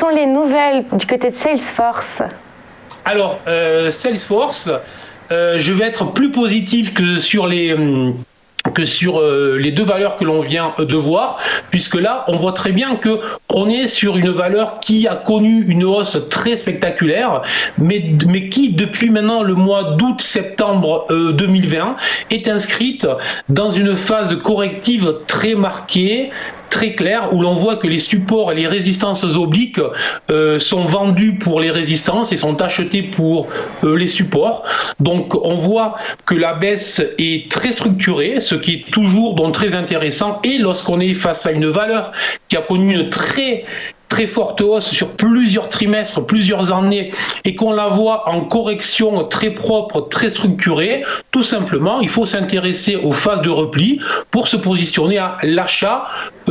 sont les nouvelles du côté de Salesforce? Alors, Salesforce, je vais être plus positif que sur les deux valeurs que l'on vient de voir, puisque là, on voit très bien que on est sur une valeur qui a connu une hausse très spectaculaire, mais qui, depuis maintenant le mois d'août-septembre 2020, est inscrite dans une phase corrective très marquée, très clair, où l'on voit que les supports et les résistances obliques sont vendus pour les résistances et sont achetés pour les supports. Donc on voit que la baisse est très structurée, ce qui est toujours donc très intéressant, et lorsqu'on est face à une valeur qui a connu une très forte hausse sur plusieurs trimestres, plusieurs années, et qu'on la voit en correction très propre, très structurée, tout simplement, il faut s'intéresser aux phases de repli pour se positionner à l'achat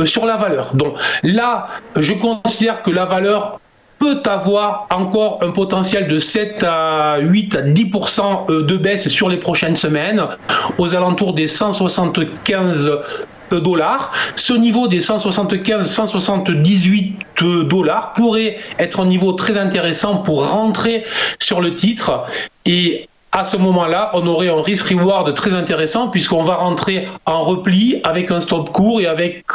sur la valeur. Donc là, je considère que la valeur peut avoir encore un potentiel de 7 à 8 à 10% de baisse sur les prochaines semaines, aux alentours des 175 dollars. Ce niveau des 175-178 dollars pourrait être un niveau très intéressant pour rentrer sur le titre, et à ce moment-là, on aurait un risk-reward très intéressant, puisqu'on va rentrer en repli avec un stop court et avec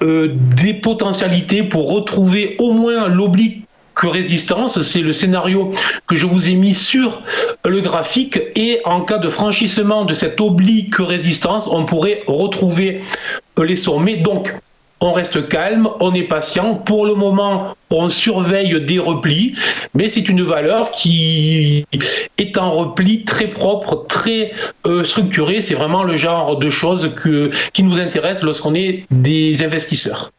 des potentialités pour retrouver au moins l'oblique résistance. C'est le scénario que je vous ai mis sur le graphique, et en cas de franchissement de cette oblique résistance, on pourrait retrouver les sommets. Donc on reste calme, on est patient. Pour le moment, on surveille des replis, mais c'est une valeur qui est en repli très propre, très structuré. C'est vraiment le genre de choses qui nous intéresse lorsqu'on est des investisseurs.